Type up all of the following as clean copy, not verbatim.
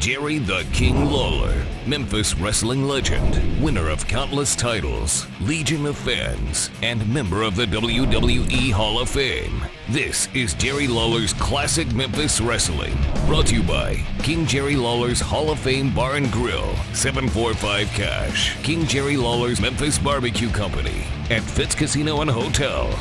Jerry the King Lawler, Memphis Wrestling legend, winner of countless titles, legion of fans, and member of the WWE Hall of Fame. This is Jerry Lawler's Classic Memphis Wrestling, brought to you by King Jerry Lawler's Hall of Fame Bar and Grill, 745 Cash, King Jerry Lawler's Memphis Barbecue Company, at Fitz Casino and Hotel.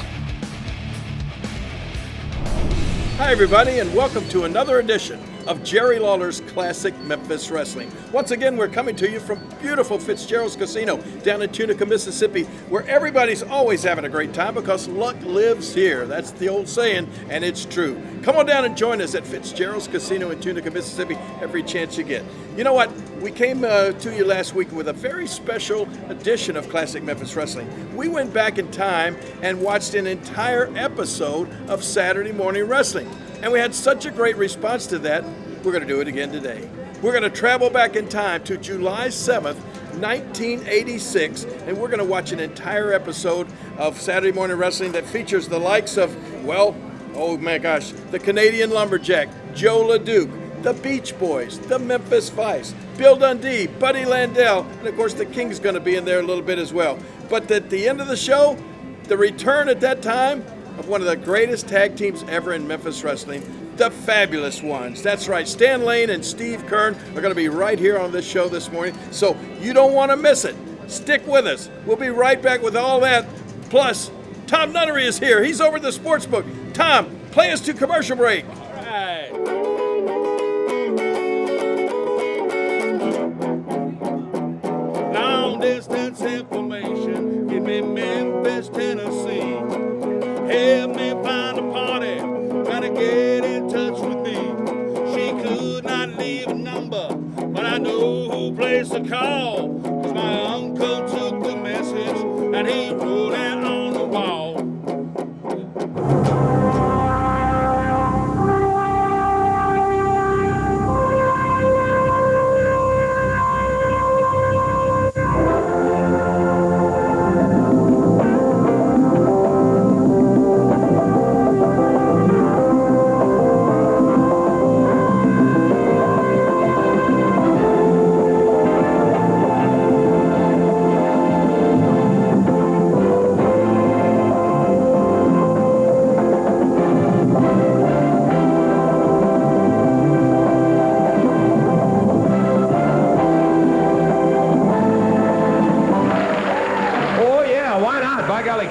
Hi everybody, and welcome to another edition of Jerry Lawler's Classic Memphis Wrestling. Once again, we're coming to you from beautiful Fitzgerald's Casino down in Tunica, Mississippi, where everybody's always having a great time because luck lives here. That's the old saying, and it's true. Come on down and join us at Fitzgerald's Casino in Tunica, Mississippi, every chance you get. You know what? We came to you last week with a very special edition of Classic Memphis Wrestling. We went back in time and watched an entire episode of Saturday Morning Wrestling. And we had such a great response to that, we're going to do it again today. We're going to travel back in time to July 7th, 1986, and we're going to watch an entire episode of Saturday Morning Wrestling that features the likes of, well, oh my gosh, the Canadian Lumberjack, Joe Leduc, the Beach Boys, the Memphis Vice, Bill Dundee, Buddy Landell, and of course the King's going to be in there a little bit as well. But at the end of the show, the return at that time of one of the greatest tag teams ever in Memphis Wrestling, the Fabulous Ones. That's right, Stan Lane and Steve Kern are going to be right here on this show this morning, so you don't want to miss it. Stick with us. We'll be right back with all that. Plus, Tom Nunnery is here. He's over at the Sportsbook. Tom, play us to commercial break. All right. Long distance information, give me Memphis, Tennessee. Help me find a party, gotta get in touch with me. She could not leave a number, but I know who placed the call. 'Cause my uncle took the message and he wrote it on the wall.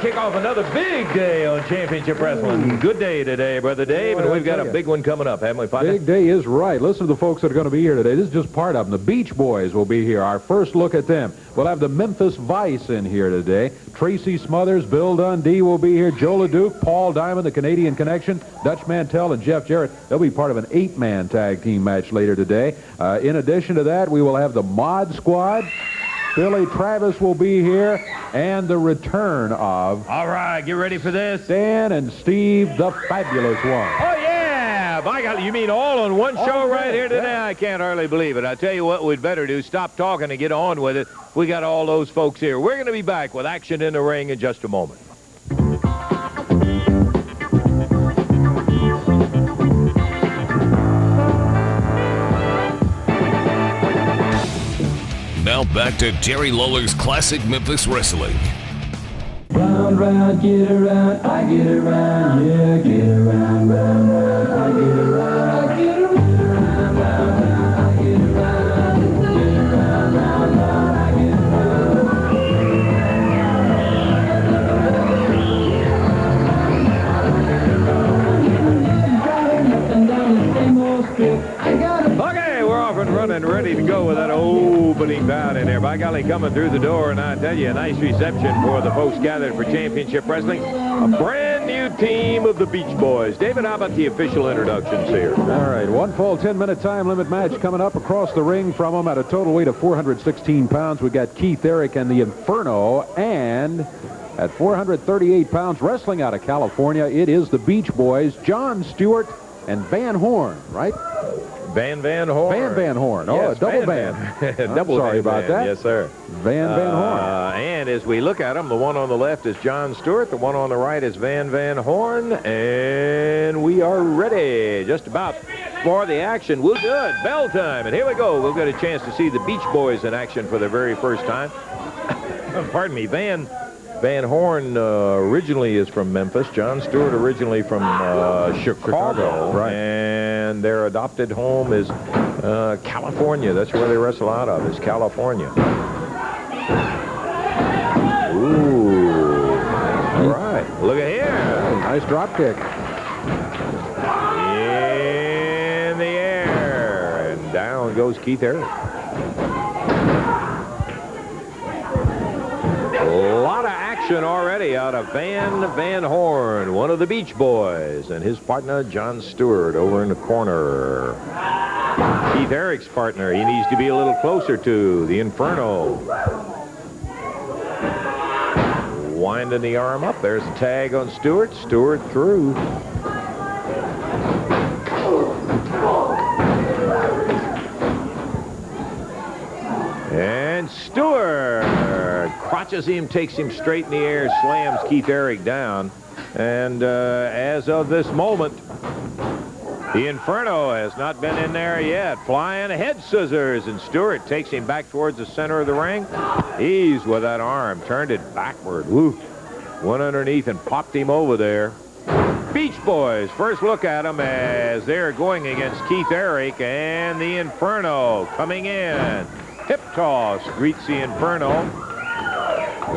Kick off another big day on Championship Wrestling. Good day today, Brother Dave, and we've got a big one coming up, haven't we, partner? Big day is right. Listen to the folks that are going to be here today. This is just part of them. The Beach Boys will be here. Our first look at them. We'll have the Memphis Vice in here today. Tracy, Smothers, Bill Dundee will be here. Joe Leduc, Paul Diamond, the Canadian Connection, Dutch Mantell, and Jeff Jarrett. They'll be part of an 8-man tag team match later today. In addition to that, we will have the Mod Squad. Billy Travis will be here, and the return of... All right, get ready for this. Dan and Steve, the Fabulous One. Oh, yeah! By golly, you mean all on one show right here today? Yeah. I can't hardly believe it. I tell you what we'd better do, stop talking and get on with it. We got all those folks here. We're going to be back with action in the ring in just a moment. Now back to Jerry Lawler's Classic Memphis Wrestling. Round, round, get around, I get around, yeah, get around, round, round, I get around, I get around, round, round, I get around, round, round, I get Okay, we're off and running, ready to go with that opening bout in there. By golly, coming through the door, and I tell you, a nice reception for the folks gathered for Championship Wrestling. A brand new team of the Beach Boys. David, how about the official introductions here? All right, one full 10-minute time limit match coming up across the ring from them at a total weight of 416 pounds. We got Keith, Erich, and the Inferno, and at 438 pounds, wrestling out of California, it is the Beach Boys, John Stewart and Van Horn, right? Van Horn. Van Horn. Oh, yes, a double band. Double sorry about that. Yes, sir. Van Horn. And as we look at them, the one on the left is John Stewart. The one on the right is Van Horn. And we are ready. Just about for the action. We'll do it. Bell time. And here we go. We'll get a chance to see the Beach Boys in action for the very first time. Pardon me. Van Horn originally is from Memphis. John Stewart originally from Chicago. Right. And their adopted home is California. That's where they wrestle out of, is California. Ooh. All right. Look at here. Nice drop kick. In the air. And down goes Keith Erich. A lot of action already out of Van Horn, one of the Beach Boys, and his partner, John Stewart, over in the corner. Keith Erich's partner, he needs to be a little closer to, the Inferno. Winding the arm up. There's a tag on Stewart. Stewart through. And Stewart crotches him, takes him straight in the air, slams Keith Erich down. And as of this moment, the Inferno has not been in there yet. Flying head scissors, and Stewart takes him back towards the center of the ring. He's with that arm, turned it backward. Woo. Went underneath and popped him over there. Beach Boys, first look at them as they're going against Keith Erich and the Inferno coming in. Hip toss greets the Inferno.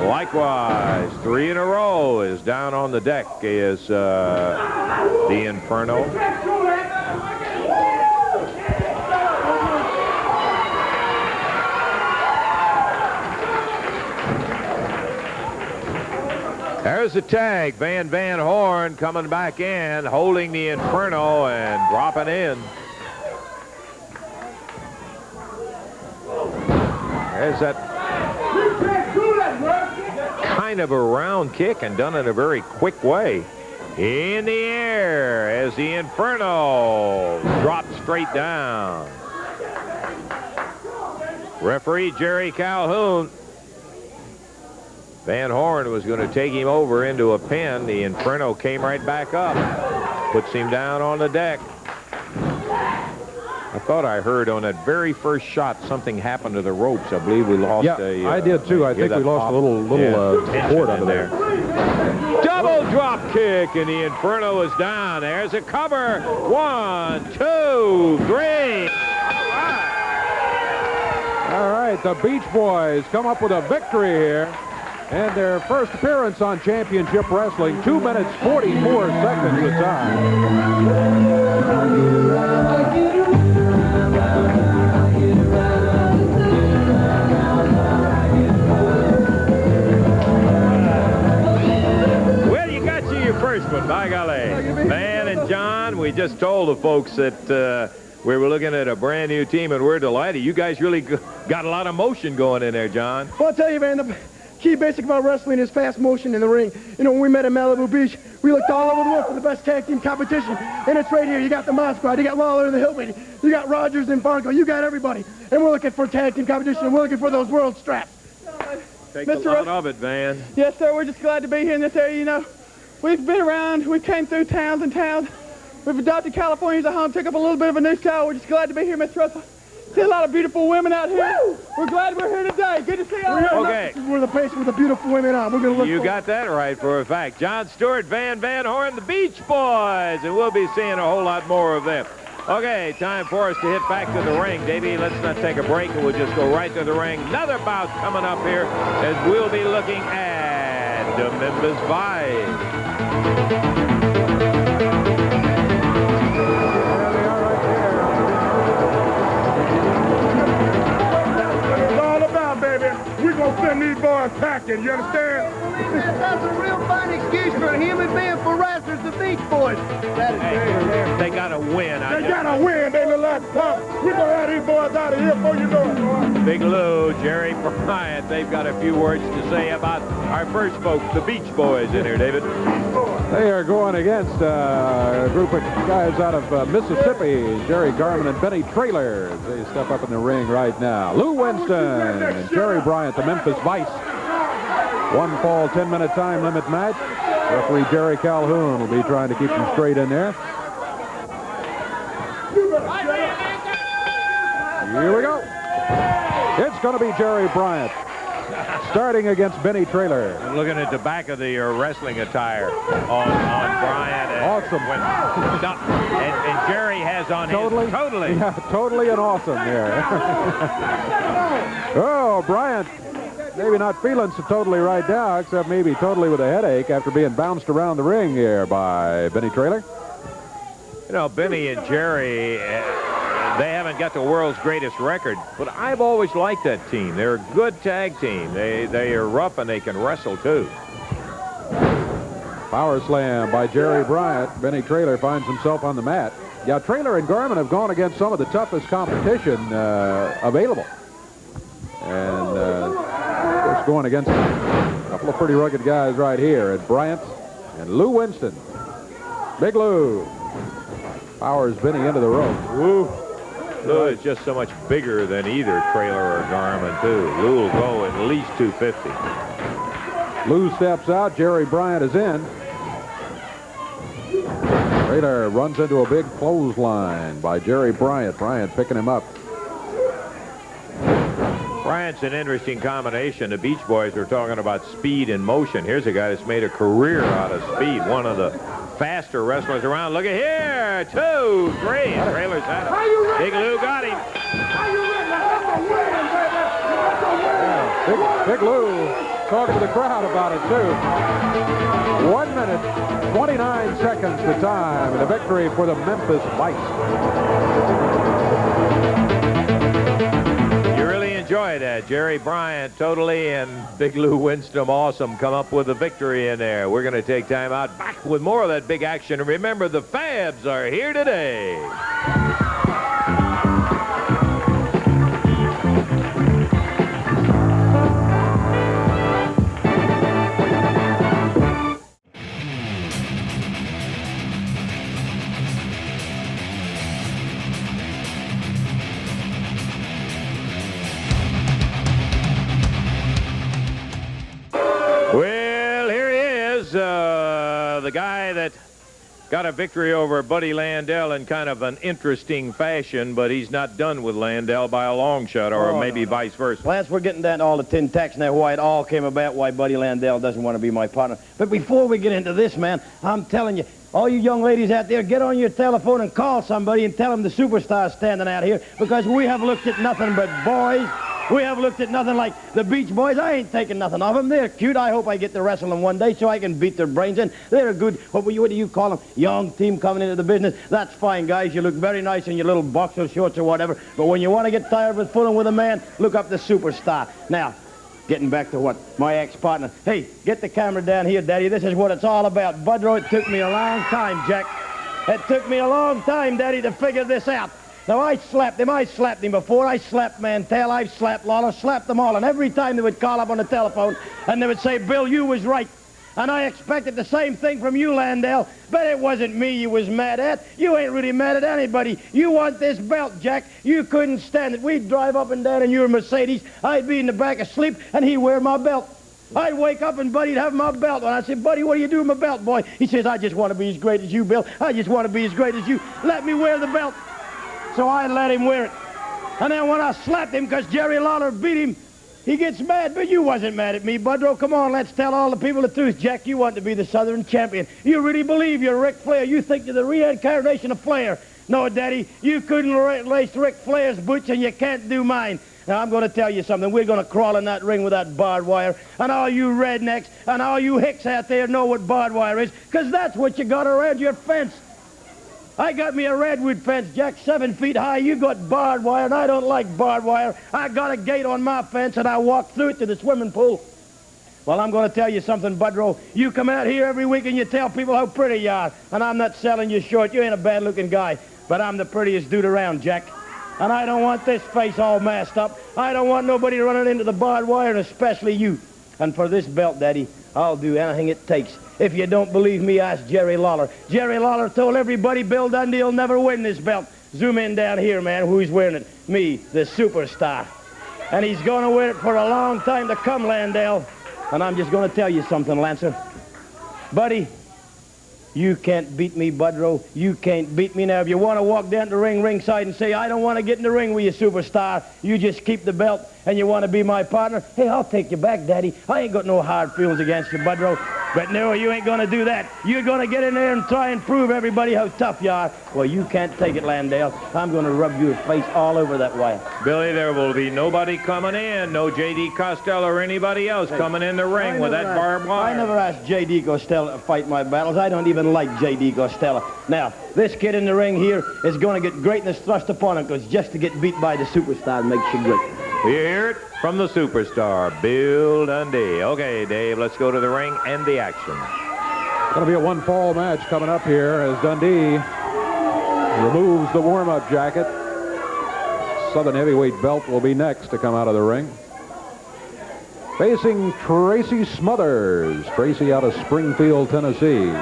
Likewise, 3 in a row is down on the deck is the Inferno. There's the tag. Van Horn coming back in, holding the Inferno and dropping in. There's that kind of a round kick and done in a very quick way. In the air as the Inferno drops straight down. Referee Jerry Calhoun. Van Horn was going to take him over into a pin. The Inferno came right back up. Puts him down on the deck. I thought I heard on that very first shot something happened to the ropes. I believe we lost I did too. I think we lost a little cord under there. Double drop kick, and the Inferno is down. There's a cover. 1, 2, 3. All right, the Beach Boys come up with a victory here. And their first appearance on Championship Wrestling, 2 minutes, 44 seconds of time. Well, you got your first one, by golly. Van and John, we just told the folks that we were looking at a brand new team, and we're delighted. You guys really got a lot of motion going in there, John. Well, I'll tell you, Van, the key basic about wrestling is fast motion in the ring. You know, when we met at Malibu Beach, we looked all over the world for the best tag team competition. And it's right here. You got the Mod Squad, you got Lawler and the Hillbilly, you got Rogers and Fargo, you got everybody. And we're looking for tag team competition. We're looking for those world straps. Take a lot of it, Van. Yes, sir. We're just glad to be here in this area. You know, we've been around. We came through towns and towns. We've adopted California as a home, took up a little bit of a new style. We're just glad to be here, Mr. Russell. See a lot of beautiful women out here. Woo! We're glad we're here today. Good to see you all. Okay. We're the place with the beautiful women on. We're going to look. You got that right for a fact. John Stewart, Van Horn, the Beach Boys, and we'll be seeing a whole lot more of them. Okay, time for us to hit back to the ring, Davey. Let's not take a break, and we'll just go right to the ring. Another bout coming up here as we'll be looking at the Memphis Vice. We're going to send these boys packing, you understand? That's a real fine excuse for a human being for wrestlers, the Beach Boys. That is great. They got to win. They got to win. They look like tough. We're going to have these boys out of here before you know it, boy. Big Lou, Jerry Bryant, they've got a few words to say about our first folks, the Beach Boys in here, David. They are going against a group of guys out of Mississippi, Jerry Garmen and Benny Traylor. They step up in the ring right now. Lou Winston and Jerry Bryant, the Memphis Vice. 1 fall, 10-minute time limit match. Referee Jerry Calhoun will be trying to keep them straight in there. Here we go. It's going to be Jerry Bryant starting against Benny Traylor. I'm looking at the back of the wrestling attire on Bryant. Awesome. And Jerry has on totally, his... Totally. Yeah, totally and awesome there. Oh, Bryant, maybe not feeling so totally right now, except maybe totally with a headache after being bounced around the ring here by Benny Traylor. You know, Benny and Jerry, they haven't got the world's greatest record, but I've always liked that team. They're a good tag team. They are rough and they can wrestle too. Power slam by Jerry Bryant. Benny Traylor finds himself on the mat. Yeah, Traylor and Garmen have gone against some of the toughest competition available. And just going against a couple of pretty rugged guys right here. And Bryant and Lou Winston. Big Lou powers Benny into the rope. Woo. Lou is just so much bigger than either Traylor or Garmen, too. Lou will go at least 250. Lou steps out. Jerry Bryant is in. Traylor runs into a big clothesline by Jerry Bryant. Bryant picking him up. Bryant's an interesting combination. The Beach Boys were talking about speed and motion. Here's a guy that's made a career out of speed. One of the faster wrestlers around. Look at here. 2, 3. And Traylor's at him. Big Lou got him. Big Lou talking to the crowd about it, too. 1 minute, 29 seconds to time, and a victory for the Memphis Vice. You really enjoy that. Jerry Bryant totally and Big Lou Winston awesome come up with a victory in there. We're going to take time out, back with more of that big action. And remember, the Fabs are here today. Well, here he is, the guy that got a victory over Buddy Landell in kind of an interesting fashion, but he's not done with Landell by a long shot, or maybe vice versa. Lance, we're getting down to all the tin tacks now, why it all came about, why Buddy Landell doesn't want to be my partner. But before we get into this, man, I'm telling you, all you young ladies out there, get on your telephone and call somebody and tell them the superstar's standing out here, because we have looked at nothing but boys. We have looked at nothing like the Beach Boys. I ain't taking nothing of them. They're cute. I hope I get to wrestle them one day so I can beat their brains in. They're a good, what do you call them, young team coming into the business. That's fine, guys. You look very nice in your little boxer shorts or whatever. But when you want to get tired with fooling with a man, look up the superstar. Now, getting back to what my ex-partner. Hey, get the camera down here, Daddy. This is what it's all about. Budrow, it took me a long time, Jack. It took me a long time, Daddy, to figure this out. Now, I slapped him before. I slapped Mantell, I've slapped Lawler, slapped them all. And every time they would call up on the telephone and they would say, Bill, you was right. And I expected the same thing from you, Landell. But it wasn't me you was mad at. You ain't really mad at anybody. You want this belt, Jack. You couldn't stand it. We'd drive up and down in your Mercedes. I'd be in the back asleep, and he'd wear my belt. I'd wake up and Buddy'd have my belt on. I'd say, Buddy, what do you do with my belt, boy? He says, I just want to be as great as you, Bill. I just want to be as great as you. Let me wear the belt. So I let him wear it. And then when I slapped him because Jerry Lawler beat him, he gets mad. But you wasn't mad at me, Budrow. Come on, let's tell all the people the truth. Jack, you want to be the Southern champion. You really believe you're Ric Flair. You think you're the reincarnation of Flair. No, Daddy, you couldn't lace Ric Flair's boots and you can't do mine. Now, I'm going to tell you something. We're going to crawl in that ring with that barbed wire. And all you rednecks and all you hicks out there know what barbed wire is, because that's what you got around your fence. I got me a redwood fence, Jack, 7 feet high. You got barbed wire, and I don't like barbed wire. I got a gate on my fence, and I walked through it to the swimming pool. Well, I'm going to tell you something, Budrow. You come out here every week and you tell people how pretty you are. And I'm not selling you short. You ain't a bad-looking guy. But I'm the prettiest dude around, Jack. And I don't want this face all masked up. I don't want nobody running into the barbed wire, and especially you. And for this belt, Daddy, I'll do anything it takes. If you don't believe me, ask Jerry Lawler. Jerry Lawler told everybody Bill Dundee will never win this belt. Zoom in down here, man. Who's wearing it? Me, the superstar. And he's going to wear it for a long time to come, Landell. And I'm just going to tell you something, Lancer. Buddy, You can't beat me, Budrow. You can't beat me. Now, if you want to walk down to the ringside and say, I don't want to get in the ring with you, superstar, you just keep the belt and you want to be my partner, hey, I'll take you back, Daddy. I ain't got no hard feelings against you, Budrow. But no, you ain't going to do that. You're going to get in there and try and prove everybody how tough you are. Well, you can't take it, Landale. I'm going to rub your face all over that wire. Billy, there will be nobody coming in. No J.D. Costello or anybody else coming in the ring with that barbed wire. I never asked J.D. Costello to fight my battles. I don't even like J.D. Costello. Now, this kid in the ring here is going to get greatness thrust upon him, because just to get beat by the superstar makes you great. We hear it from the superstar, Bill Dundee. Okay, Dave, let's go to the ring and the action. Going to be a one-fall match coming up here as Dundee removes the warm-up jacket. Southern heavyweight belt will be next to come out of the ring. Facing Tracy Smothers. Tracy out of Springfield, Tennessee.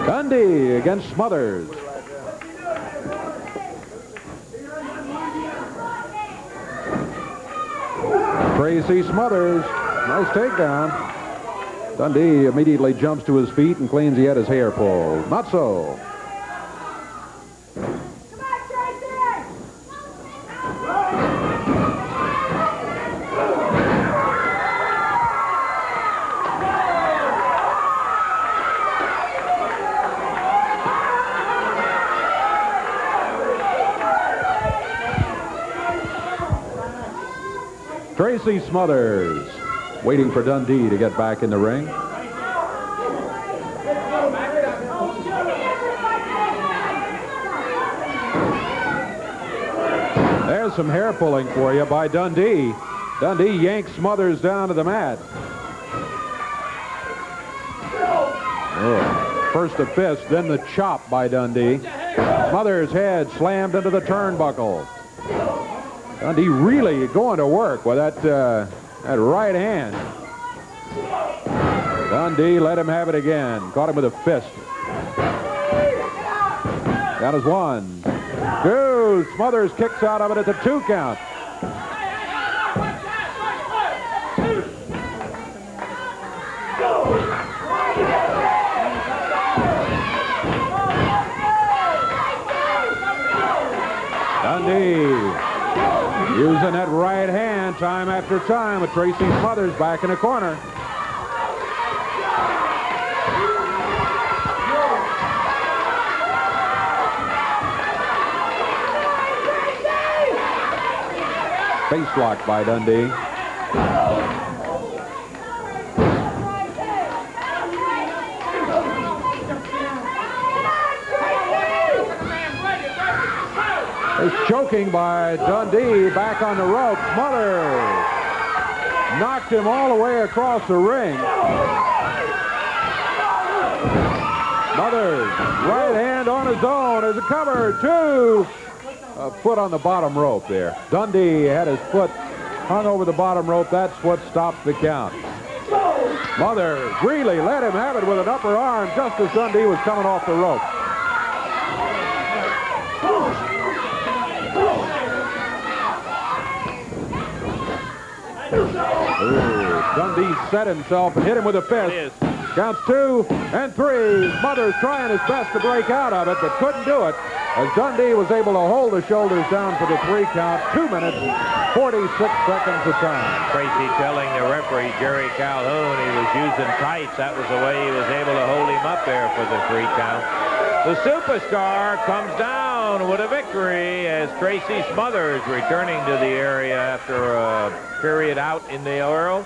Dundee against Smothers. Tracy Smothers, nice takedown. Dundee immediately jumps to his feet and claims he had his hair pulled. Not so. Tracy Smothers waiting for Dundee to get back in the ring. There's some hair pulling for you by Dundee. Dundee yanks Smothers down to the mat. Oh. First a fist, then the chop by Dundee. Smothers' head slammed into the turnbuckle. Dundee really going to work with that right hand. Dundee let him have it again. Caught him with a fist. Down as 1, 2. Smothers kicks out of it at the 2 count. Dundee using that right hand time after time with Tracy Smothers back in the corner. Face lock by Dundee. It's choking by Dundee, back on the rope. Smothers knocked him all the way across the ring. Smothers, right hand on his own as a cover. 2. A foot on the bottom rope there. Dundee had his foot hung over the bottom rope. That's what stopped the count. Smothers really let him have it with an upper arm just as Dundee was coming off the rope. Ooh, Dundee set himself and hit him with a fist. Counts 2 and 3. Smothers trying his best to break out of it, but couldn't do it, as Dundee was able to hold the shoulders down for the 3 count. 2 minutes, 46 seconds of time. Tracy telling the referee, Jerry Calhoun, he was using tights. That was the way he was able to hold him up there for the 3 count. The superstar comes down with a victory as Tracy Smothers returning to the area after a period out in the Euro.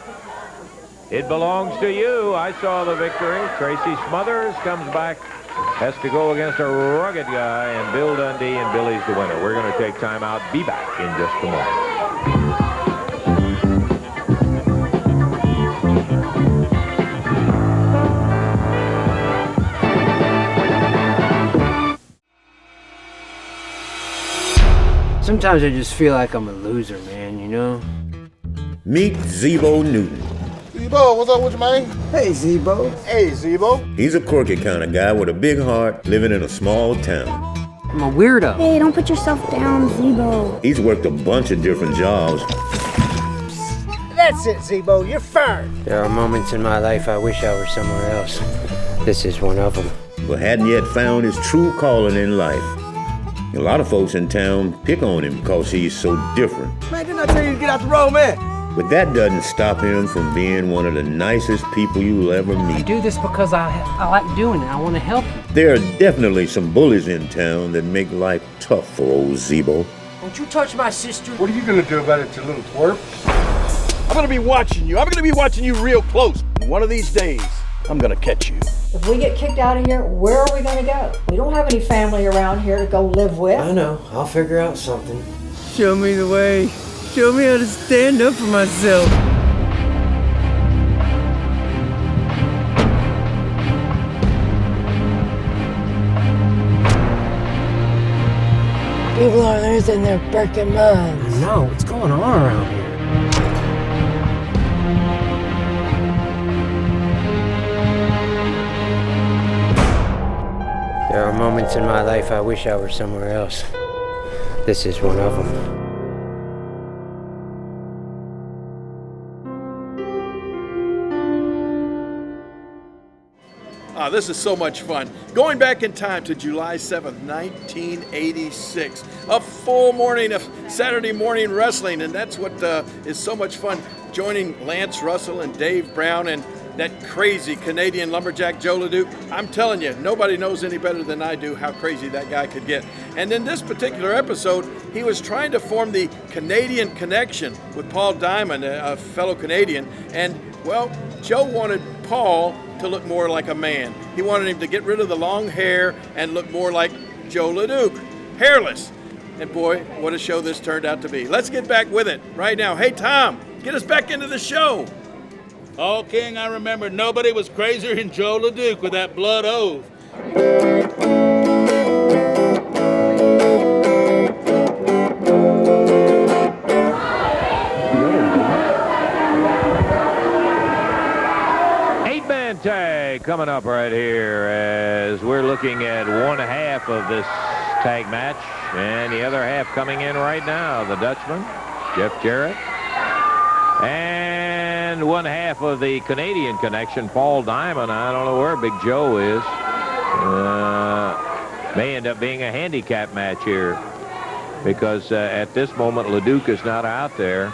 It belongs to you. I saw the victory. Tracy Smothers comes back, has to go against a rugged guy, and Bill Dundee, and Billy's the winner. We're going to take time out. Be back in just a moment. Sometimes I just feel like I'm a loser, man, you know? Meet Zebo Newton. Zebo, what's up with you, man? Hey, Zebo. Hey, Zebo. He's a quirky kind of guy with a big heart living in a small town. I'm a weirdo. Hey, don't put yourself down, Zebo. He's worked a bunch of different jobs. That's it, Zebo. You're fired. There are moments in my life I wish I were somewhere else. This is one of them. But hadn't yet found his true calling in life. A lot of folks in town pick on him because he's so different. Man, didn't I tell you to get out the road, man? But that doesn't stop him from being one of the nicest people you'll ever I meet. do this because I like doing it. I want to help you. There are definitely some bullies in town that make life tough for old Zebo. Don't you touch my sister. What are you gonna do about it, you little twerp? I'm gonna be watching you. I'm gonna be watching you real close. One of these days, I'm gonna catch you. If we get kicked out of here, where are we going to go? We don't have any family around here to go live with. I know. I'll figure out something. Show me the way. Show me how to stand up for myself. People are losing their frickin' minds. I know. What's going on around here? There are moments in my life I wish I were somewhere else. This is one of them. This is so much fun. Going back in time to July 7th, 1986. A full morning of Saturday morning wrestling, and that's what is so much fun. Joining Lance Russell and Dave Brown and that crazy Canadian lumberjack Joe Leduc. I'm telling you, nobody knows any better than I do how crazy that guy could get. And in this particular episode, he was trying to form the Canadian connection with Paul Diamond, a fellow Canadian. And, well, Joe wanted Paul to look more like a man. He wanted him to get rid of the long hair and look more like Joe Leduc, hairless. And boy, what a show this turned out to be. Let's get back with it right now. Hey, Tom, get us back into the show. Oh, King, I remember nobody was crazier than Joe Leduc with that blood oath. Eight-man tag coming up right here as we're looking at one half of this tag match, and the other half coming in right now. The Dutchman, Jeff Jarrett, and one half of the Canadian connection, Paul Diamond. I don't know where Big Joe is. May end up being a handicap match here because at this moment Leduc is not out there.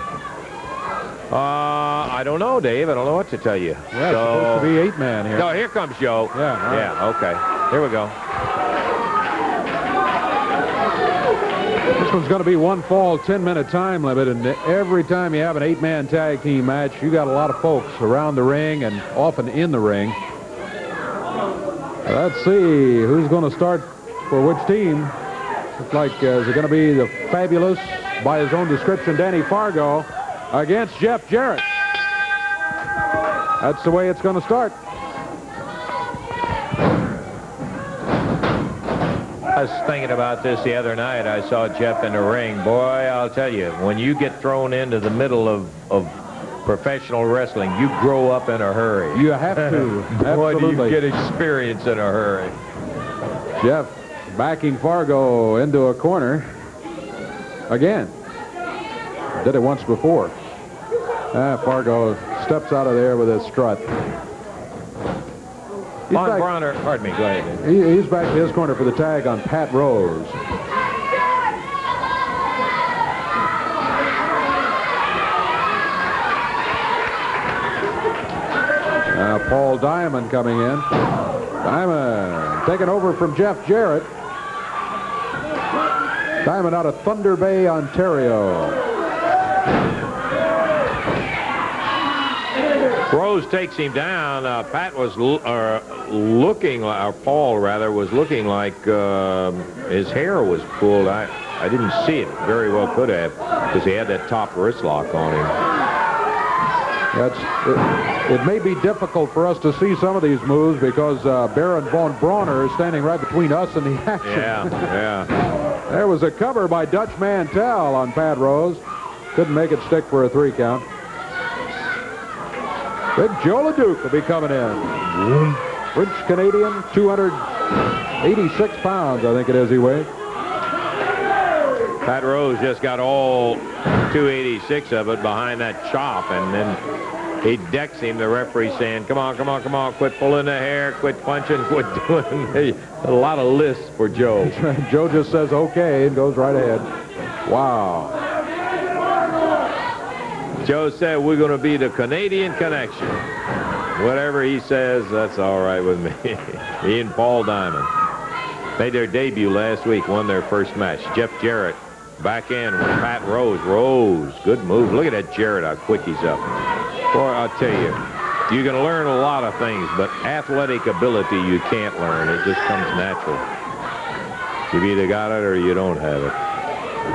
I don't know, Dave. I don't know what to tell you. Yeah, it's supposed to be 8-man here. No, here comes Joe. Yeah. Right. Yeah, okay. Here we go. This one's going to be one fall, 10-minute time limit, and every time you have an 8-man tag team match, you got a lot of folks around the ring and often in the ring. Let's see who's going to start for which team. Looks like is it going to be the fabulous, by his own description, Danny Fargo against Jeff Jarrett. That's the way it's going to start. I was thinking about this the other night. I saw Jeff in the ring. Boy, I'll tell you, when you get thrown into the middle of professional wrestling, you grow up in a hurry. You have to. Boy, do Absolutely. you get experience in a hurry. Jeff backing Fargo into a corner again. Did it once before. Fargo steps out of there with a strut. On Brauner, pardon me, go ahead. He's back to his corner for the tag on Pat Rose. Paul Diamond coming in. Diamond taking over from Jeff Jarrett. Diamond out of Thunder Bay, Ontario. Rose takes him down. Pat was looking, or Paul rather, was looking like his hair was pulled. I didn't see it. Very well could have, because he had that top wrist lock on him. It may be difficult for us to see some of these moves because Baron von Brauner is standing right between us and the action. Yeah. There was a cover by Dutch Mantell on Pat Rose. Couldn't make it stick for a 3 count. Big Joe Leduc will be coming in. French Canadian, 286 pounds, I think it is he weighs. Pat Rose just got all 286 of it behind that chop, and then he decks him. The referee saying, come on, come on, come on, quit pulling the hair, quit punching, quit doing a lot of lists for Joe. Joe just says okay and goes right ahead. Wow. Joe said we're going to be the Canadian Connection. Whatever he says, that's all right with me. He and Paul Diamond made their debut last week, won their first match. Jeff Jarrett back in with Pat Rose. Rose, good move. Look at that Jarrett, how quick he's up. Boy, I'll tell you, you can learn a lot of things, but athletic ability you can't learn. It just comes natural. You've either got it or you don't have it.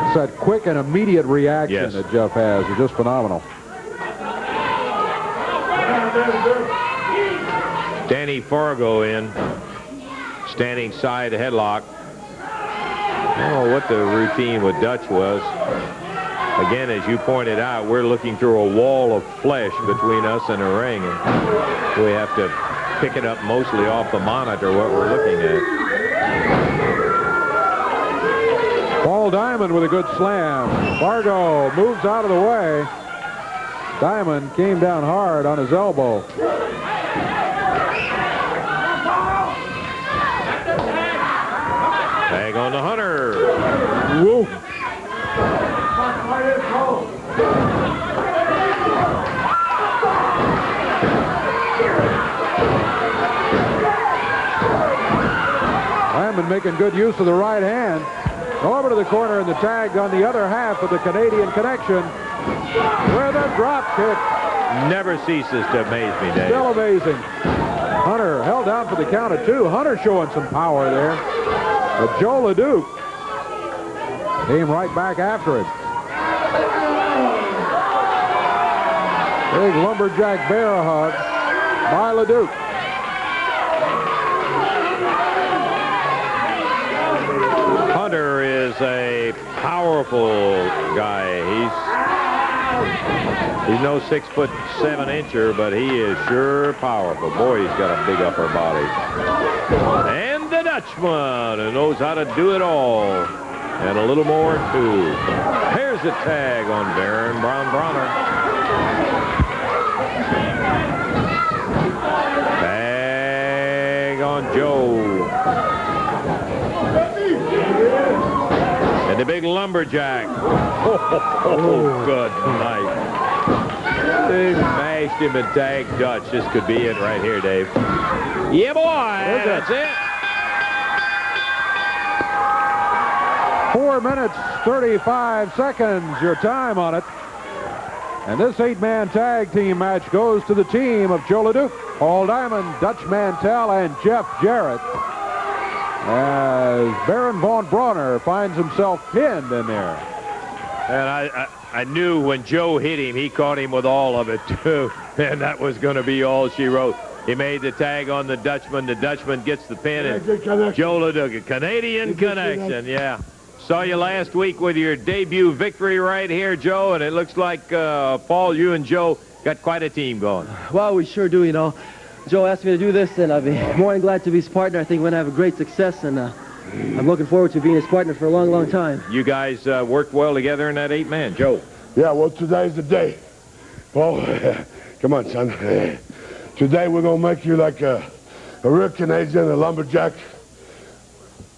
It's that quick and immediate reaction that Jeff has. It's just phenomenal. Danny Fargo in, standing side headlock. I don't know what the routine with Dutch was. Again, as you pointed out, we're looking through a wall of flesh between us and the ring. And we have to pick it up mostly off the monitor, what we're looking at. Paul Diamond with a good slam. Fargo moves out of the way. Diamond came down hard on his elbow. Tag on the Hunter. Woo. Diamond making good use of the right hand. Over to the corner and the tag on the other half of the Canadian Connection with a drop kick. Never ceases to amaze me, Dave. Still amazing. Hunter held down for the count of 2. Hunter showing some power there. But Joe Leduc came right back after him. Big lumberjack bear hug by Leduc. Hunter is a powerful guy. He's no 6'7" but he is sure powerful. Boy, he's got a big upper body. And the Dutchman, who knows how to do it all. And a little more, too. Here's the tag on Baron Brauner. Tag on Joe. And the big lumberjack. Oh, good night. They smashed him and tagged Dutch. This could be it right here, Dave. Yeah, boy. That's it. 4 minutes, 35 seconds, your time on it. And this 8-man tag team match goes to the team of Joe Leduc, Paul Diamond, Dutch Mantell, and Jeff Jarrett. As Baron von Brauner finds himself pinned in there. And I knew when Joe hit him, he caught him with all of it, too. And that was going to be all she wrote. He made the tag on the Dutchman. The Dutchman gets the pin. And Joe Leduc, a Canadian Connection, yeah. Saw you last week with your debut victory right here, Joe. And it looks like, Paul, you and Joe got quite a team going. Well, we sure do, you know. Joe asked me to do this, and I'd be more than glad to be his partner. I think we're going to have a great success, and I'm looking forward to being his partner for a long, long time. You guys worked well together in that 8-man. Joe. Yeah, well, today's the day. Paul, come on, son. Today we're going to make you like a real Canadian, a lumberjack.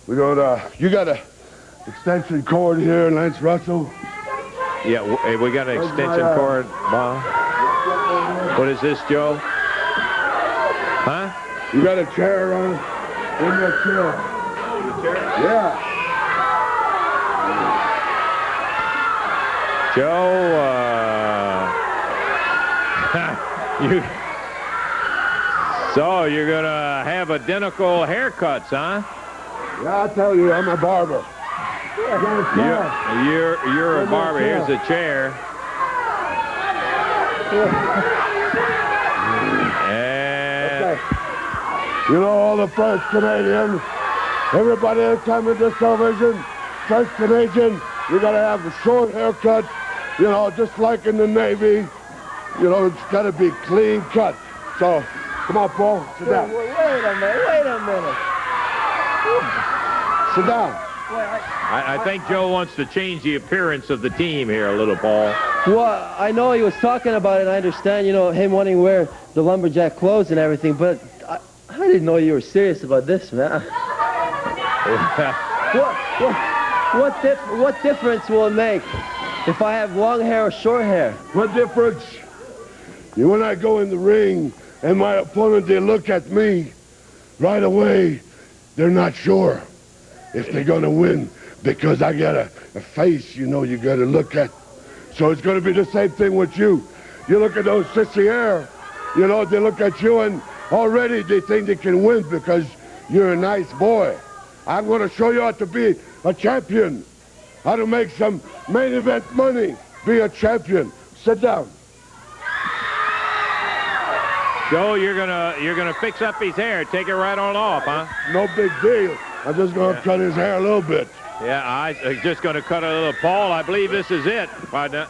We're going to, you got an extension cord here, Lance Russell. Yeah, we got an extension cord, Bob. What is this, Joe? Huh? You got a chair on it? In that chair. The chair? Yeah. Joe, so you're going to have identical haircuts, huh? Yeah, I tell you, I'm a barber. You're a barber. Here's a chair. And you know, all the French Canadians, everybody that comes into this television, French Canadian, you got to have a short haircut, you know, just like in the Navy. You know, it's got to be clean cut. So, come on, Paul, sit down. Wait a minute. Sit down. I think Joe wants to change the appearance of the team here a little, Paul. Well, I know he was talking about it. I understand, you know, him wanting to wear the lumberjack clothes and everything, but I didn't know you were serious about this, man. What difference will it make if I have long hair or short hair? What difference? When I go in the ring and my opponent, they look at me right away, they're not sure if they're going to win because I got a face, you know, you got to look at. So it's going to be the same thing with you. You look at those sissy hair, you know, they look at you and already they think they can win because you're a nice boy. I'm going to show you how to be a champion, how to make some main event money, be a champion. Sit down. Joe, you're gonna fix up his hair, take it right on off, huh? No big deal. I'm just gonna cut his hair a little bit. Yeah, I'm just gonna cut a little. Paul, I believe this is it, partner.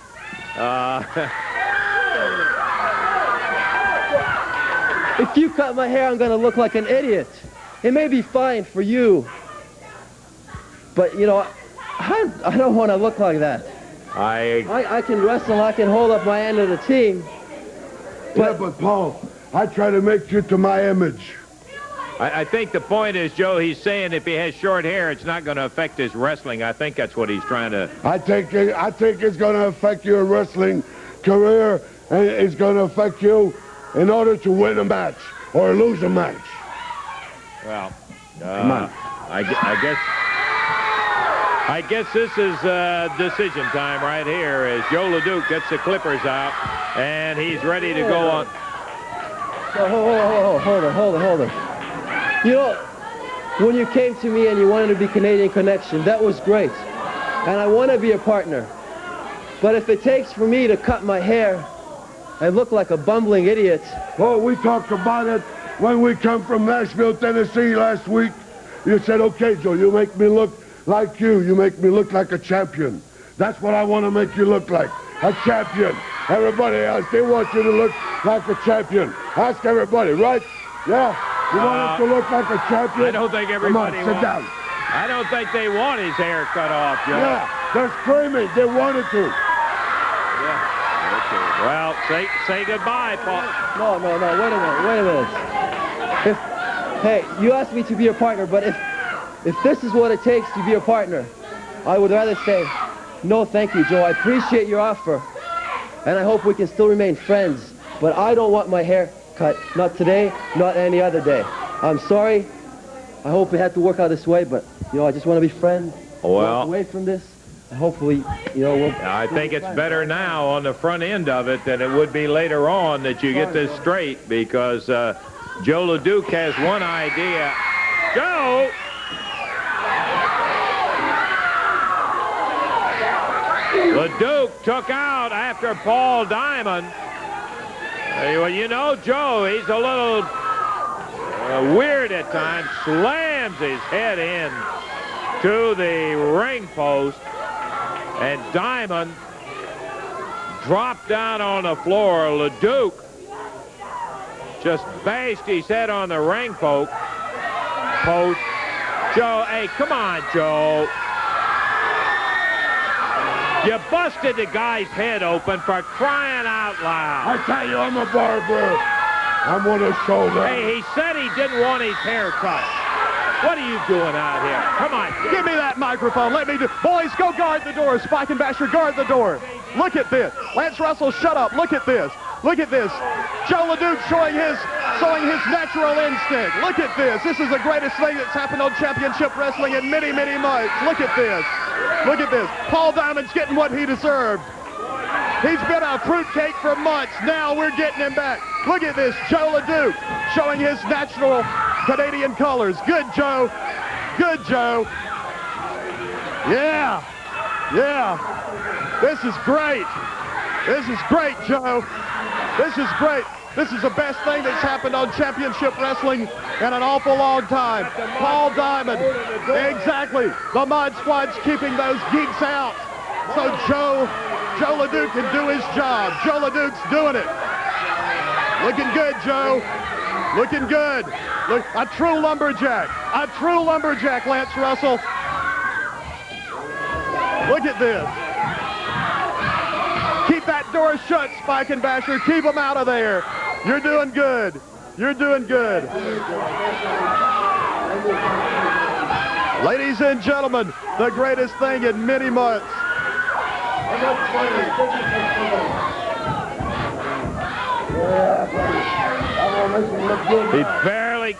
If you cut my hair, I'm gonna look like an idiot. It may be fine for you, but you know, I don't want to look like that. I can wrestle, I can hold up my end of the team. But Paul, I try to make you to my image. I think the point is, Joe, he's saying if he has short hair, it's not going to affect his wrestling. I think that's what he's trying to... I think it's going to affect your wrestling career, and it's going to affect you in order to win a match or lose a match. Well, come on. I guess this is decision time right here as Joe Leduc gets the clippers out, and he's ready to go on. Hold on. You know, when you came to me and you wanted to be Canadian Connection, that was great. And I want to be a partner. But if it takes for me to cut my hair and look like a bumbling idiot... Well, we talked about it when we come from Nashville, Tennessee last week. You said, okay, Joe, you make me look like you. You make me look like a champion. That's what I want to make you look like, a champion. Everybody else, they want you to look like a champion. Ask everybody, right? Yeah? You want us to look like a champion? I don't think everybody Come on, sit down. I don't think they want his hair cut off, Joe. Yeah, they're screaming. They wanted to. Yeah. Okay. Well, say goodbye, Paul. No, wait a minute. Hey, you asked me to be a partner, but if this is what it takes to be a partner, I would rather say, no, thank you, Joe. I appreciate your offer, and I hope we can still remain friends, but I don't want my hair cut. Not today, not any other day. I'm sorry. I hope it had to work out this way, but, you know, I just want to be friends. Well, walk away from this, and hopefully, you know, I think it's better now on the front end of it than it would be later on that you get this straight, because Joe Leduc has one idea. Joe! Leduc took out after Paul Diamond. Well, you know, Joe, he's a little weird at times. Slams his head in to the ring post. And Diamond dropped down on the floor. Leduc just bashed his head on the ring post. Joe, hey, come on, Joe. You busted the guy's head open for crying out loud. I tell you, I'm a barber. I'm on his shoulder. Hey, he said he didn't want his hair cut. What are you doing out here? Come on. Give me that microphone. Let me do. Boys, go guard the door. Spike and Basher, guard the door. Look at this. Lance Russell, shut up. Look at this. Look at this. Joe Leduc showing his natural instinct. Look at this. This is the greatest thing that's happened on championship wrestling in many, many months. Look at this. Look at this. Paul Diamond's getting what he deserved. He's been a fruitcake for months. Now we're getting him back. Look at this. Joe Leduc showing his natural Canadian colors. Good, Joe. Good, Joe. Yeah. Yeah. This is great. This is great, Joe. This is great. This is the best thing that's happened on championship wrestling in an awful long time. Paul Diamond. Exactly. The Mod Squad's keeping those geeks out. So Joe Leduc can do his job. Joe Leduc's doing it. Looking good, Joe. Looking good. Look, a true lumberjack. A true lumberjack, Lance Russell. Look at this. Keep that door shut, Spike and Basher. Keep them out of there. You're doing good. You're doing good. Ladies and gentlemen, the greatest thing in many months. He barely...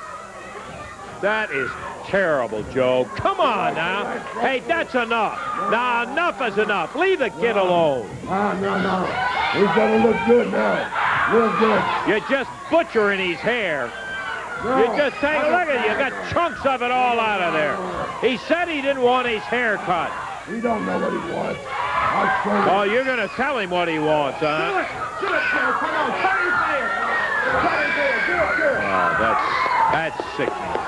That is terrible, Joe. Come on now. Hey, that's enough. Now, enough is enough. Leave the kid alone. No. He's gonna look good now. Real good. You're just butchering his hair. You just take a look at it. You got chunks of it all out of there. He said he didn't want his hair cut. He don't know what he wants. Oh, you're going to tell him what he wants, huh? Do it, Joe. Come on, cut his hair. Cut his hair. Do it good. Oh, that's sickening.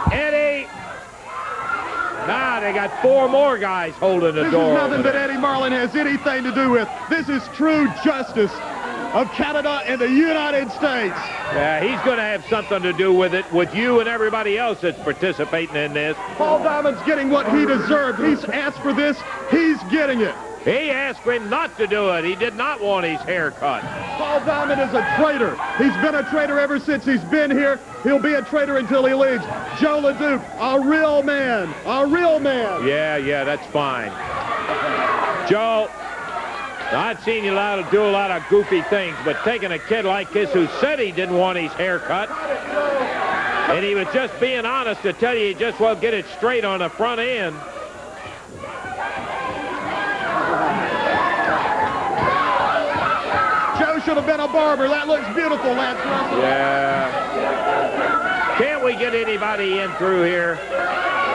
Eddie. Now they got 4 more guys holding the door. This is nothing that Eddie Marlin has anything to do with. This is true justice of Canada and the United States. Yeah, he's going to have something to do with it, with you and everybody else that's participating in this. Paul Diamond's getting what he deserved. He's asked for this. He's getting it. He asked him not to do it. He did not want his hair cut. Paul Diamond is a traitor. He's been a traitor ever since he's been here. He'll be a traitor until he leaves. Joe Leduc, a real man. A real man. Yeah, that's fine. Joe, I've seen you do a lot of goofy things, but taking a kid like this who said he didn't want his hair cut, and he was just being honest to tell you he just won't get it straight on the front end. Joe should have been a barber. That looks beautiful, Lance Russell. Yeah. Can't we get anybody in through here?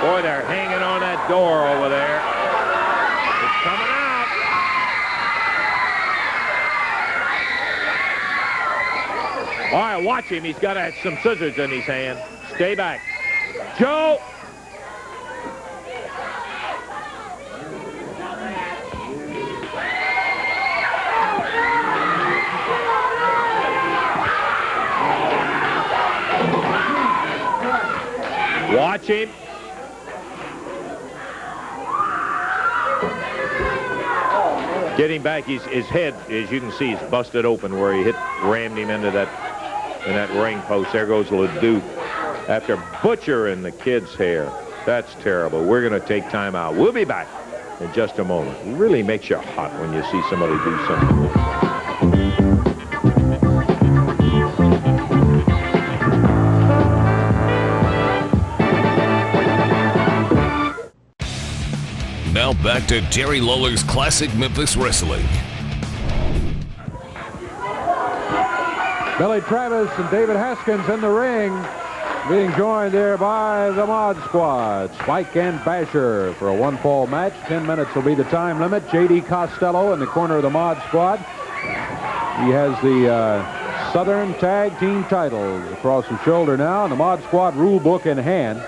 Boy, they're hanging on that door over there. It's coming out. All right, watch him. He's got some scissors in his hand. Stay back. Joe. Watch him. Getting back, his head, as you can see, is busted open where he rammed him into that ring post. There goes Leduc after butchering the kid's hair. That's terrible. We're going to take time out. We'll be back in just a moment. It really makes you hot when you see somebody do something. Now back to Jerry Lawler's Classic Memphis Wrestling. Billy Travis and David Haskins in the ring, being joined there by the Mod Squad, Spike and Basher, for a one-fall match. 10 minutes will be the time limit. J.D. Costello in the corner of the Mod Squad. He has the Southern Tag Team titles across his shoulder now, and the Mod Squad rule book in hand.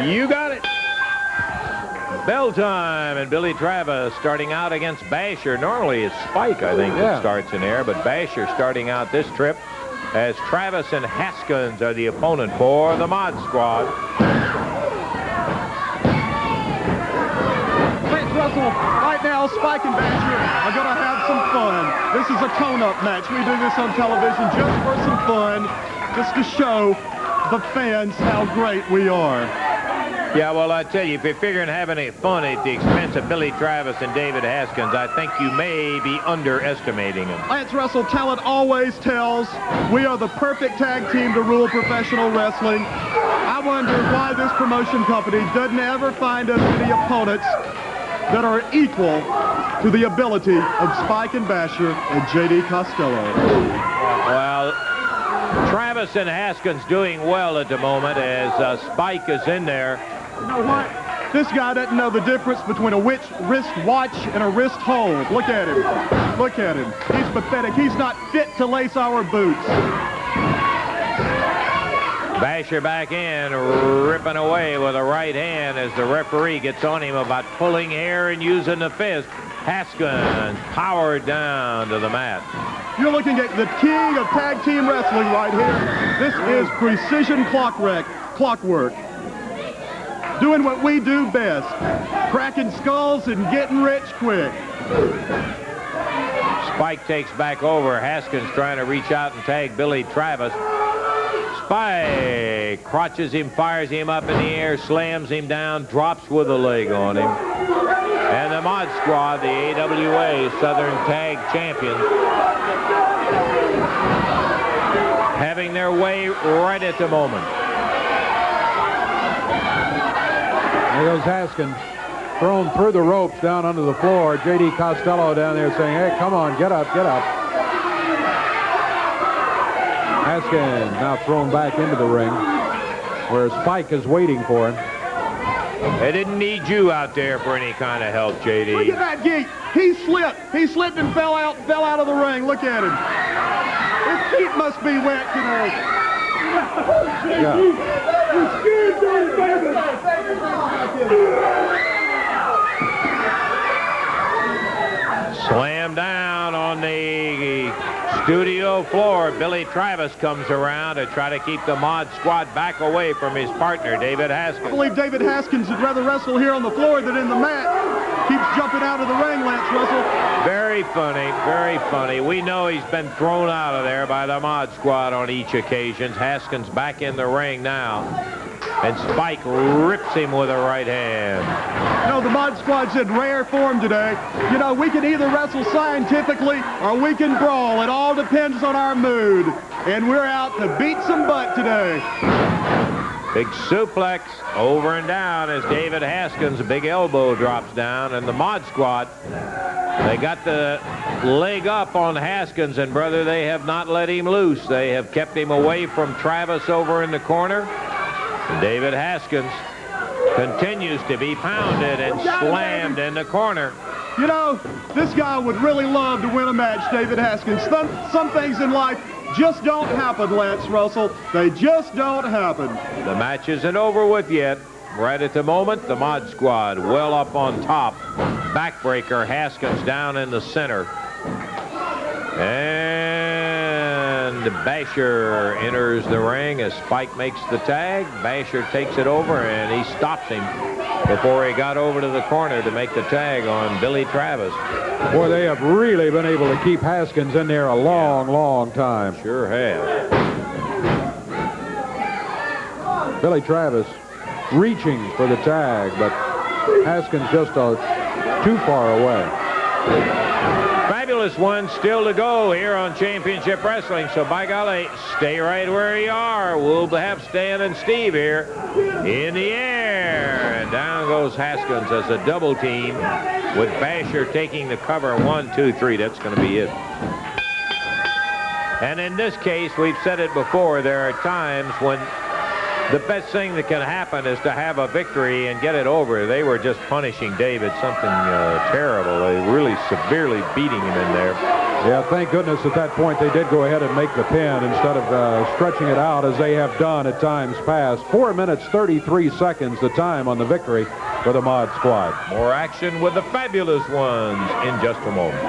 You got it. Bell time, and Billy Travis starting out against Basher. Normally it's Spike, I think, that starts in there, but Basher starting out this trip as Travis and Haskins are the opponent for the Mod Squad. Lance Russell, right now, Spike and Basher are going to have some fun. This is a tone-up match. We do this on television just for some fun, just to show the fans how great we are. Yeah, well, I tell you, if you're figuring having any fun at the expense of Billy Travis and David Haskins, I think you may be underestimating them. Lance Russell, talent always tells. We are the perfect tag team to rule professional wrestling. I wonder why this promotion company doesn't ever find us any opponents that are equal to the ability of Spike and Basher and J.D. Costello. Well, Travis and Haskins doing well at the moment as Spike is in there. You know what? This guy doesn't know the difference between a wrist watch and a wrist hold. Look at him. Look at him. He's pathetic. He's not fit to lace our boots. Basher back in, ripping away with a right hand as the referee gets on him about pulling hair and using the fist. Haskins powered down to the mat. You're looking at the king of tag team wrestling right here. This is precision clockwork. Doing what we do best. Cracking skulls and getting rich quick. Spike takes back over. Haskins trying to reach out and tag Billy Travis. Spike crotches him, fires him up in the air, slams him down, drops with a leg on him. And the Mod Squad, the AWA Southern Tag Champions, having their way right at the moment. There goes Haskins, thrown through the ropes down onto the floor. J.D. Costello down there saying, hey, come on, get up, get up. Haskins now thrown back into the ring where Spike is waiting for him. They didn't need you out there for any kind of help, J.D. Look at that geek. He slipped. He slipped and fell out of the ring. Look at him. His feet must be wet today. Yeah. Slam down on the studio floor. Billy Travis comes around to try to keep the Mod Squad back away from his partner, David Haskins. I believe David Haskins would rather wrestle here on the floor than in the mat. Keeps jumping out of the ring, Lance Russell. Very funny, very funny. We know he's been thrown out of there by the Mod Squad on each occasion. Haskins back in the ring now. And Spike rips him with a right hand. You know, the Mod Squad's in rare form today. You know, we can either wrestle scientifically or we can brawl. It all depends on our mood. And we're out to beat some butt today. Big suplex over and down as David Haskins, a big elbow drops down. And the Mod Squad, they got the leg up on Haskins. And, brother, they have not let him loose. They have kept him away from Travis over in the corner. David Haskins continues to be pounded and slammed in the corner. You know, this guy would really love to win a match, David Haskins. Some things in life just don't happen, Lance Russell. They just don't happen. The match isn't over with yet. Right at the moment, the Mod Squad well up on top. Backbreaker, Haskins down in the center. And Basher enters the ring as Spike makes the tag. Basher takes it over and he stops him before he got over to the corner to make the tag on Billy Travis. Boy, they have really been able to keep Haskins in there a long, long time. Sure have. Billy Travis reaching for the tag, but Haskins just too far away. Fabulous one still to go here on Championship Wrestling, so by golly, stay right where you are. We'll have Stan and Steve here in the air. And down goes Haskins as a double team with Basher taking the cover. 1, 2, 3. That's going to be it. And in this case, we've said it before, there are times when the best thing that can happen is to have a victory and get it over. They were just punishing David, something terrible. They really severely beating him in there. Yeah, thank goodness at that point they did go ahead and make the pin instead of stretching it out as they have done at times past. 4 minutes, 33 seconds the time on the victory for the Mod Squad. More action with the Fabulous Ones in just a moment.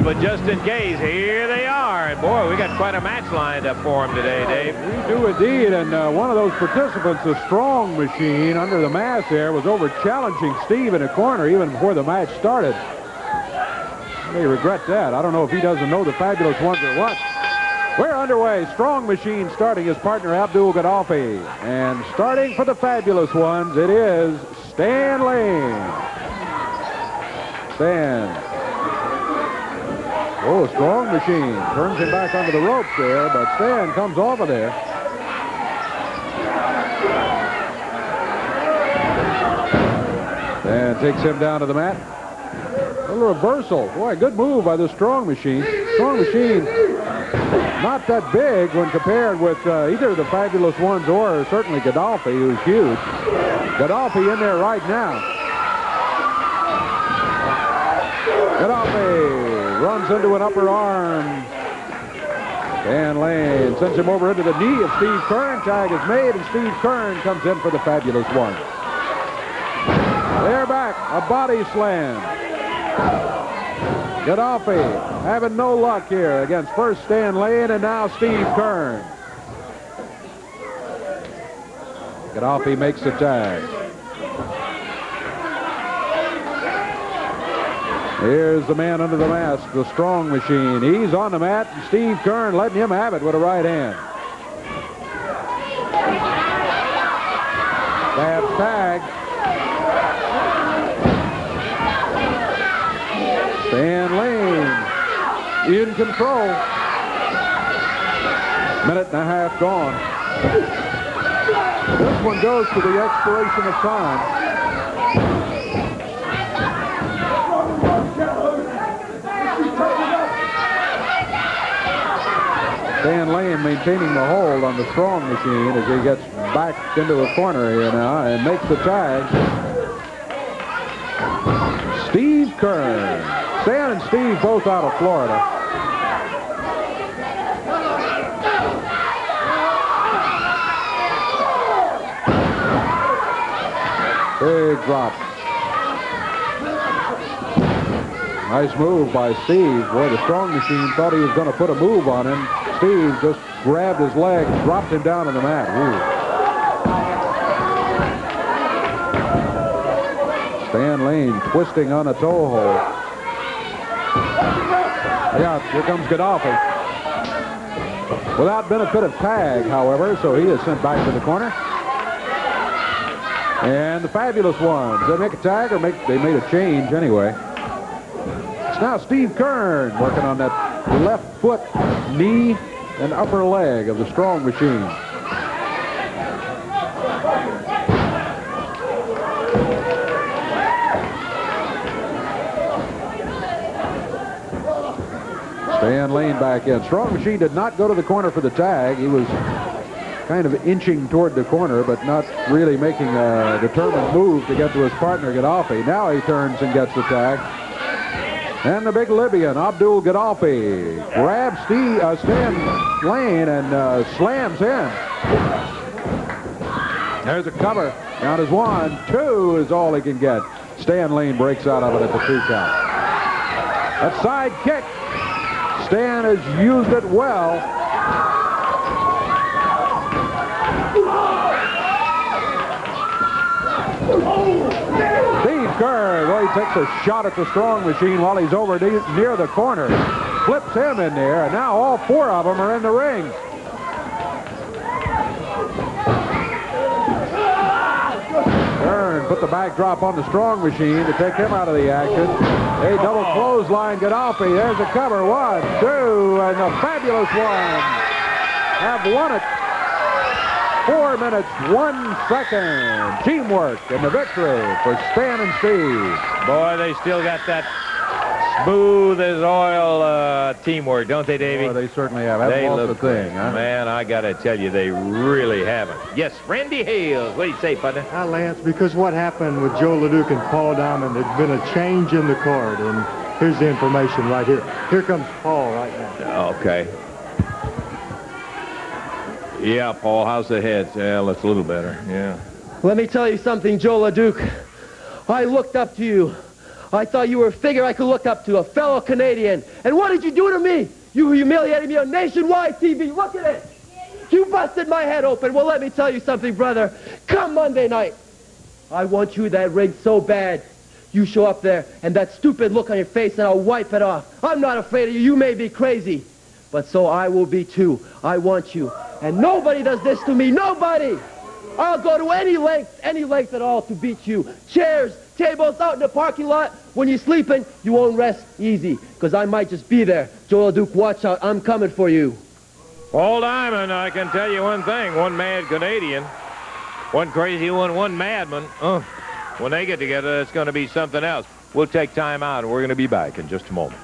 But just in case, here they are. And boy, we got quite a match lined up for them today, Dave. We do indeed. And one of those participants, the Strong Machine, under the mask there, was over challenging Steve in a corner even before the match started. I may regret that. I don't know if he doesn't know the Fabulous Ones or what. We're underway. Strong Machine starting his partner, Abdul Gadaffi. And starting for the Fabulous Ones, it is Stan Lane. Stan. Oh, strong machine. Turns him back onto the ropes there, but Stan comes off of there. And takes him down to the mat. A little reversal. Boy, good move by the strong machine. Strong machine, not that big when compared with either the Fabulous Ones or certainly Gadaffi, who's huge. Gadaffi in there right now. Gadaffi runs into an upper arm. Dan Lane sends him over into the knee of Steve Kern. Tag is made, and Steve Kern comes in for the Fabulous One. They're back. A body slam. Gadaffi having no luck here against first Stan Lane and now Steve Kern. Gadaffi makes the tag. Here's the man under the mask, the strong machine. He's on the mat, and Steve Kern letting him have it with a right hand. Stabs tag. Stan Lane in control. Minute and a half gone. This one goes to the expiration of time. Stan Lane maintaining the hold on the strong machine as he gets back into a corner here now and makes the tag. Steve Kern. Stan and Steve both out of Florida. Big drop. Nice move by Steve. Boy, the strong machine thought he was going to put a move on him. Steve just grabbed his leg, dropped him down on the mat. Ooh. Stan Lane twisting on a toe hold. Yeah, here comes Gadaffi. Without benefit of tag, however, so he is sent back to the corner. And the Fabulous Ones, they make a tag or they made a change anyway. It's now Steve Kern working on that left foot, knee, and upper leg of the strong machine. Stan Lane back in. Strong machine did not go to the corner for the tag. He was kind of inching toward the corner, but not really making a determined move to get to his partner, Gadaffi. Now he turns and gets the tag. And the big Libyan, Abdul Gadaffi, grabs Stan Lane and slams in. There's a cover. Count is 1, 2 is all he can get. Stan Lane breaks out of it at the 2 count. That side kick. Stan has used it well. Steve Kern, well, he takes a shot at the strong machine while he's over near the corner. Flips him in there, and now all 4 of them are in the ring. Kern put the backdrop on the strong machine to take him out of the action. A double clothesline, Gadaffi. There's a cover. 1, 2, and the Fabulous Ones have won it. 4 minutes, 1 second. Teamwork and the victory for Stan and Steve. Boy, they still got that smooth as oil teamwork, don't they, Davey? Boy, they certainly have. That's the thing, huh? Man, I got to tell you, they really haven't. Yes, Randy Hales. What do you say, partner? Lance, because what happened with Joe Leduc and Paul Diamond, there's been a change in the card, and here's the information right here. Here comes Paul right now. Okay. Yeah, Paul, how's the head? Yeah, it's a little better, yeah. Let me tell you something, Joe Leduc. I looked up to you. I thought you were a figure I could look up to, a fellow Canadian. And what did you do to me? You humiliated me on nationwide TV. Look at it. You busted my head open. Well, let me tell you something, brother. Come Monday night, I want you in that ring so bad. You show up there, and that stupid look on your face, and I'll wipe it off. I'm not afraid of you. You may be crazy, but so I will be too. I want you. And nobody does this to me. Nobody. I'll go to any length at all to beat you. Chairs, tables out in the parking lot. When you're sleeping, you won't rest easy, because I might just be there. Joe Leduc, watch out. I'm coming for you. Paul Diamond, I can tell you one thing. One mad Canadian, one crazy one, one madman. When they get together, it's going to be something else. We'll take time out, and we're going to be back in just a moment.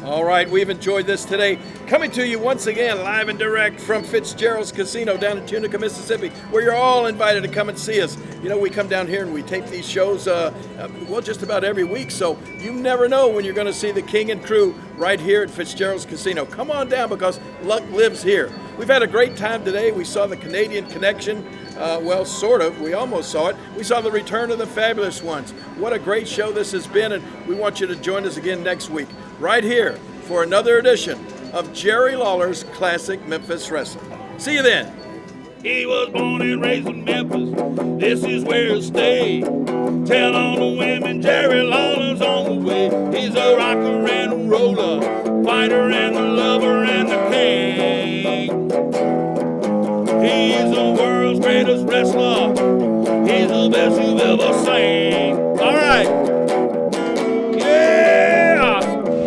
All right, we've enjoyed this today. Coming to you once again, live and direct from Fitzgerald's Casino down in Tunica, Mississippi, where you're all invited to come and see us. You know, we come down here and we tape these shows, well, just about every week, so you never know when you're going to see the king and crew right here at Fitzgerald's Casino. Come on down, because luck lives here. We've had a great time today. We saw the Canadian Connection. Well, sort of. We almost saw it. We saw the return of the Fabulous Ones. What a great show this has been, and we want you to join us again next week, right here, for another edition of Jerry Lawler's Classic Memphis Wrestling. See you then. He was born and raised in Memphis. This is where he'll stay. Tell all the women Jerry Lawler's on the way. He's a rocker and a roller, fighter and a lover and a king. He's the world's greatest wrestler. He's the best you've ever seen. All right.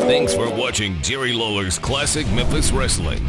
Thanks for watching Jerry Lawler's Classic Memphis Wrestling.